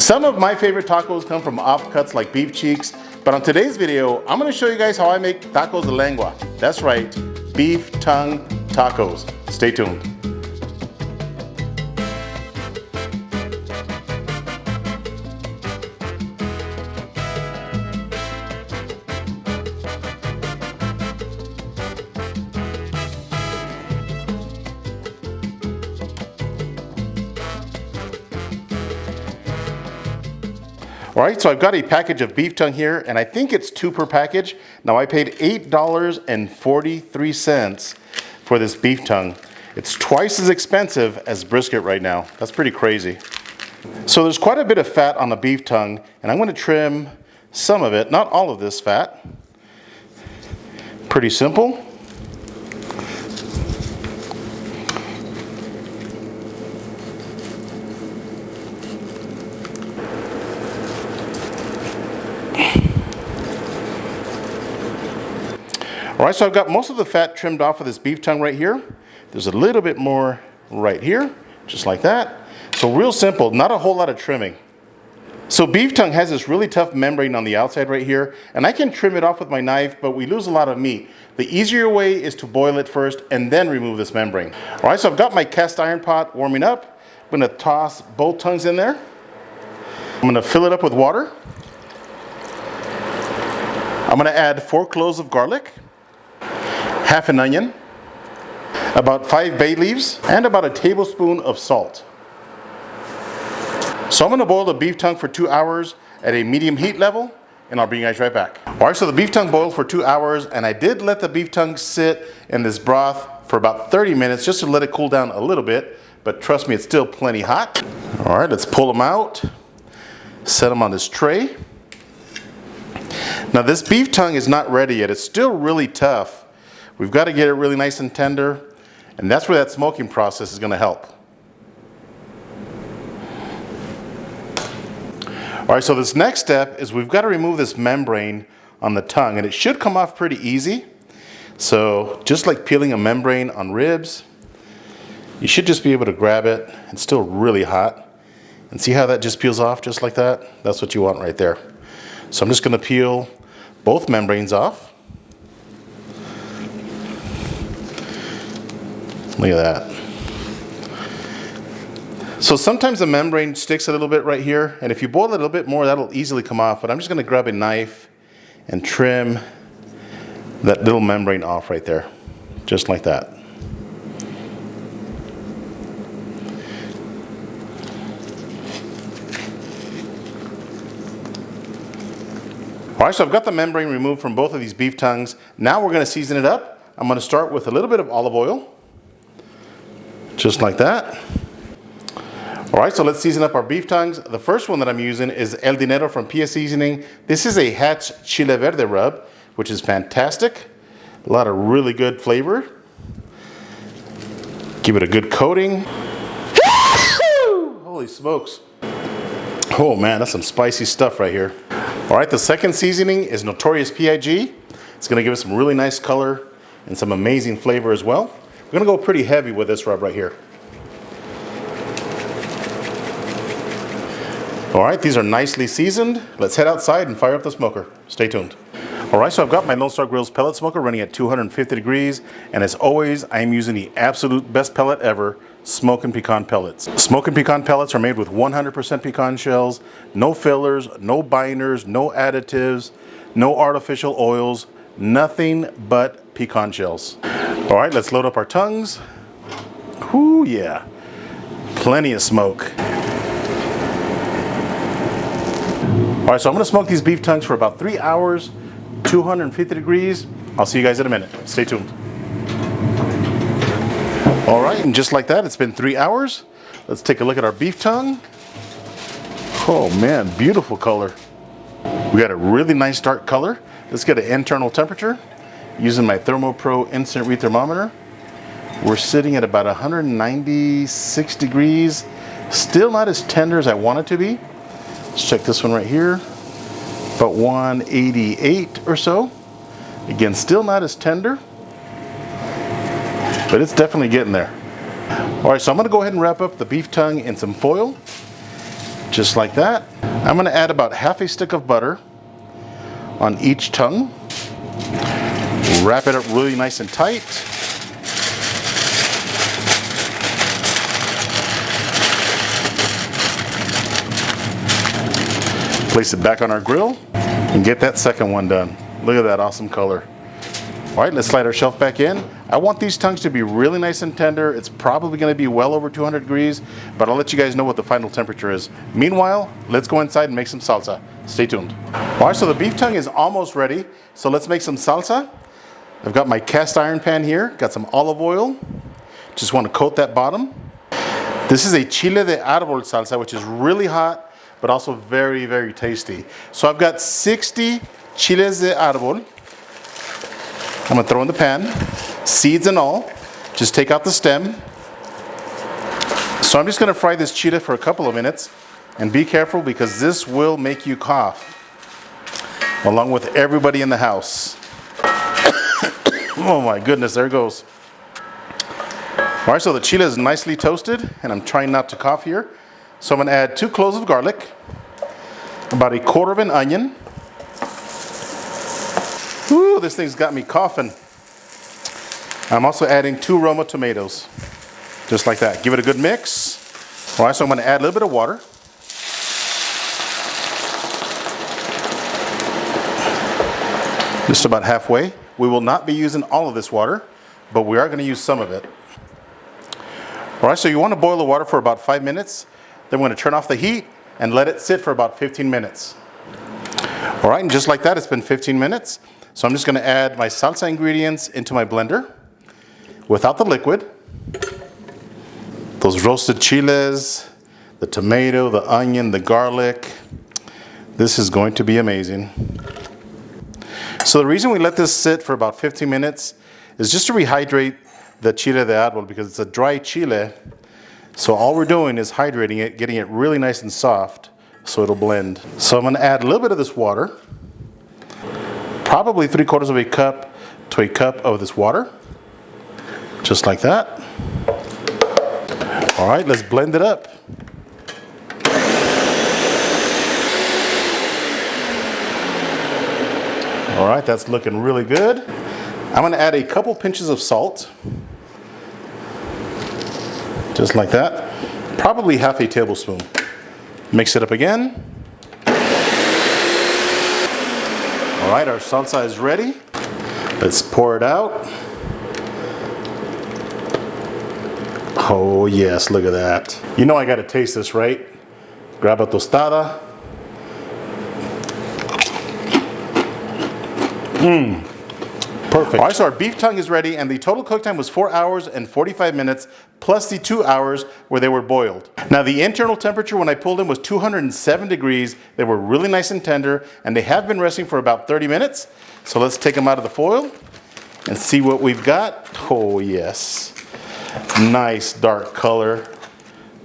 Some of my favorite tacos come from offcuts like beef cheeks, but on today's video, I'm gonna show you guys how I make tacos de lengua. That's right, beef tongue tacos. Stay tuned. All right, so I've got a package of beef tongue here, and I think it's 2 per package. Now I paid $8.43 for this beef tongue. It's twice as expensive as brisket right now. That's pretty crazy. So there's quite a bit of fat on the beef tongue, and I'm gonna trim some of it, not all of this fat. Pretty simple. All right, so I've got most of the fat trimmed off of this beef tongue right here. There's a little bit more right here, just like that. So real simple, not a whole lot of trimming. So beef tongue has this really tough membrane on the outside right here, and I can trim it off with my knife, but we lose a lot of meat. The easier way is to boil it first and then remove this membrane. All right, so I've got my cast iron pot warming up. I'm gonna toss both tongues in there. I'm gonna fill it up with water. I'm gonna add 4 cloves of garlic, half an onion, about 5 bay leaves, and about a tablespoon of salt. So I'm gonna boil the beef tongue for 2 hours at a medium heat level, and I'll bring you guys right back. All right, so the beef tongue boiled for 2 hours, and I did let the beef tongue sit in this broth for about 30 minutes just to let it cool down a little bit, but trust me, it's still plenty hot. All right, let's pull them out, set them on this tray. Now this beef tongue is not ready yet. It's still really tough. We've got to get it really nice and tender, and that's where that smoking process is going to help. All right, so this next step is we've got to remove this membrane on the tongue, and it should come off pretty easy. So just like peeling a membrane on ribs, you should just be able to grab it. It's still really hot. And see how that just peels off just like that? That's what you want right there. So I'm just going to peel both membranes off. Look at that. So sometimes the membrane sticks a little bit right here, and if you boil it a little bit more, that'll easily come off, but I'm just gonna grab a knife and trim that little membrane off right there, just like that. All right, so I've got the membrane removed from both of these beef tongues. Now we're gonna season it up. I'm gonna start with a little bit of olive oil. Just like that. All right, so let's season up our beef tongues. The first one that I'm using is El Dinero from PS Seasoning. This is a Hatch Chile Verde rub, which is fantastic. A lot of really good flavor. Give it a good coating. Holy smokes. Oh man, that's some spicy stuff right here. All right, the second seasoning is Notorious PIG. It's gonna give us some really nice color and some amazing flavor as well. We're gonna go pretty heavy with this rub right here. All right, these are nicely seasoned. Let's head outside and fire up the smoker. Stay tuned. All right, so I've got my Lone Star Grill's pellet smoker running at 250 degrees. And as always, I am using the absolute best pellet ever, Smokin Pecan pellets. Smokin Pecan pellets are made with 100% pecan shells, no fillers, no binders, no additives, no artificial oils, nothing but pecan shells. All right, let's load up our tongues. Whoo, yeah. Plenty of smoke. All right, so I'm gonna smoke these beef tongues for about 3 hours, 250 degrees. I'll see you guys in a minute. Stay tuned. All right, and just like that, it's been 3 hours. Let's take a look at our beef tongue. Oh man, beautiful color. We got a really nice dark color. Let's get an internal temperature. Using my ThermoPro instant read thermometer. We're sitting at about 196 degrees. Still not as tender as I want it to be. Let's check this one right here. About 188 or so. Again, still not as tender, but it's definitely getting there. All right, so I'm gonna go ahead and wrap up the beef tongue in some foil, just like that. I'm gonna add about half a stick of butter on each tongue. Wrap it up really nice and tight. Place it back on our grill and get that second one done. Look at that awesome color. All right, let's slide our shelf back in. I want these tongues to be really nice and tender. It's probably gonna be well over 200 degrees, but I'll let you guys know what the final temperature is. Meanwhile, let's go inside and make some salsa. Stay tuned. All right, so the beef tongue is almost ready. So let's make some salsa. I've got my cast iron pan here, got some olive oil. Just wanna coat that bottom. This is a chile de árbol salsa, which is really hot, but also very, very tasty. So I've got 60 chiles de árbol. I'm gonna throw in the pan, seeds and all. Just take out the stem. So I'm just gonna fry this chile for a couple of minutes, and be careful because this will make you cough, along with everybody in the house. Oh my goodness, there it goes. All right, so the chile is nicely toasted, and I'm trying not to cough here. So I'm gonna add 2 cloves of garlic, about 1/4 of an onion. Ooh, this thing's got me coughing. I'm also adding 2 Roma tomatoes, just like that. Give it a good mix. All right, so I'm gonna add a little bit of water. Just about halfway. We will not be using all of this water, but we are gonna use some of it. All right, so you wanna boil the water for about 5 minutes. Then we're gonna turn off the heat and let it sit for about 15 minutes. All right, and just like that, it's been 15 minutes. So I'm just gonna add my salsa ingredients into my blender without the liquid. Those roasted chiles, the tomato, the onion, the garlic. This is going to be amazing. So the reason we let this sit for about 15 minutes is just to rehydrate the chile de árbol because it's a dry chile. So all we're doing is hydrating it, getting it really nice and soft so it'll blend. So I'm gonna add a little bit of this water, probably 3/4 of a cup to a cup of this water, just like that. All right, let's blend it up. All right, that's looking really good. I'm gonna add a couple pinches of salt. Just like that. Probably half a tablespoon. Mix it up again. All right, our salsa is ready. Let's pour it out. Oh yes, look at that. You know I gotta taste this, right? Grab a tostada. Perfect. All right, so our beef tongue is ready, and the total cook time was 4 hours and 45 minutes, plus the 2 hours where they were boiled. Now, the internal temperature when I pulled them was 207 degrees. They were really nice and tender, and they have been resting for about 30 minutes. So let's take them out of the foil and see what we've got. Oh, yes. Nice dark color.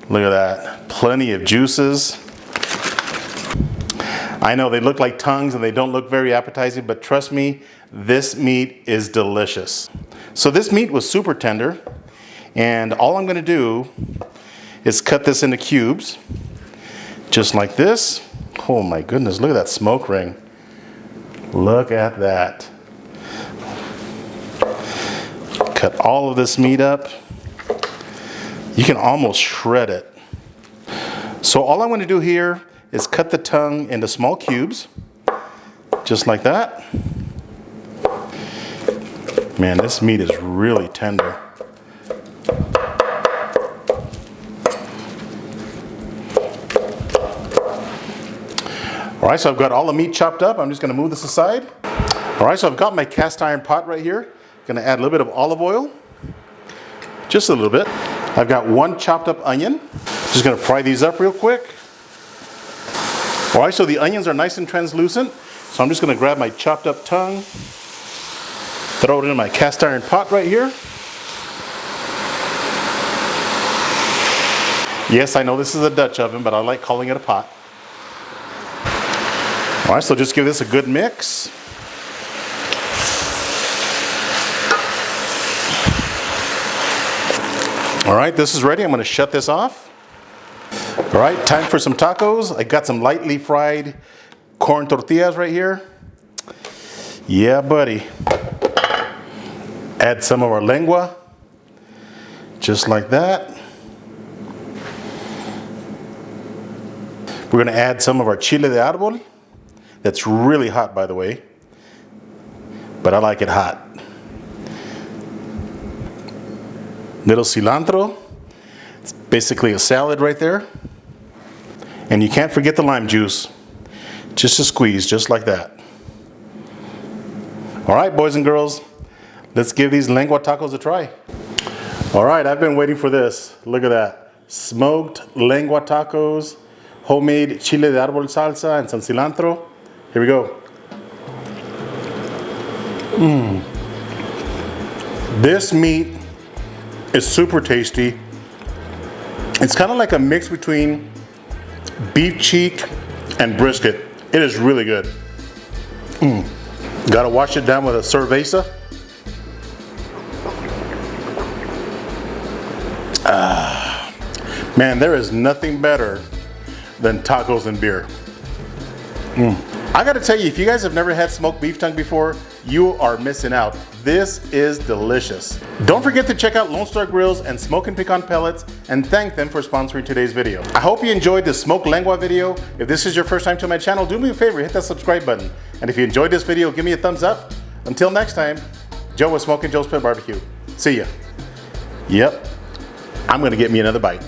Look at that. Plenty of juices. I know they look like tongues and they don't look very appetizing, but trust me, this meat is delicious. So this meat was super tender, and all I'm gonna do is cut this into cubes, just like this. Oh my goodness, look at that smoke ring. Look at that. Cut all of this meat up. You can almost shred it. So all I'm gonna do here is cut the tongue into small cubes, just like that. Man, this meat is really tender. All right, so I've got all the meat chopped up. I'm just gonna move this aside. All right, so I've got my cast iron pot right here. Gonna add a little bit of olive oil, just a little bit. I've got 1 chopped up onion. Just gonna fry these up real quick. All right, so the onions are nice and translucent. So I'm just gonna grab my chopped up tongue, throw it in my cast iron pot right here. Yes, I know this is a Dutch oven, but I like calling it a pot. All right, so just give this a good mix. All right, this is ready. I'm gonna shut this off. All right, time for some tacos. I got some lightly fried corn tortillas right here. Yeah, buddy. Add some of our lengua, just like that. We're gonna add some of our chile de árbol. That's really hot, by the way, but I like it hot. Little cilantro. It's basically a salad right there. And you can't forget the lime juice. Just a squeeze, just like that. All right, boys and girls, let's give these lengua tacos a try. All right, I've been waiting for this. Look at that. Smoked lengua tacos, homemade chile de árbol salsa and some cilantro. Here we go. This meat is super tasty. It's kind of like a mix between beef cheek and brisket. It is really good. Gotta wash it down with a cerveza. Man, there is nothing better than tacos and beer. I gotta tell you, if you guys have never had smoked beef tongue before, you are missing out. This is delicious. Don't forget to check out Lone Star Grills and Smokin Pecan Pellets and thank them for sponsoring today's video. I hope you enjoyed this smoked lengua video. If this is your first time to my channel, do me a favor, hit that subscribe button. And if you enjoyed this video, give me a thumbs up. Until next time, Joe with Smokin Joe's Pit Barbecue. See ya. Yep, I'm gonna get me another bite.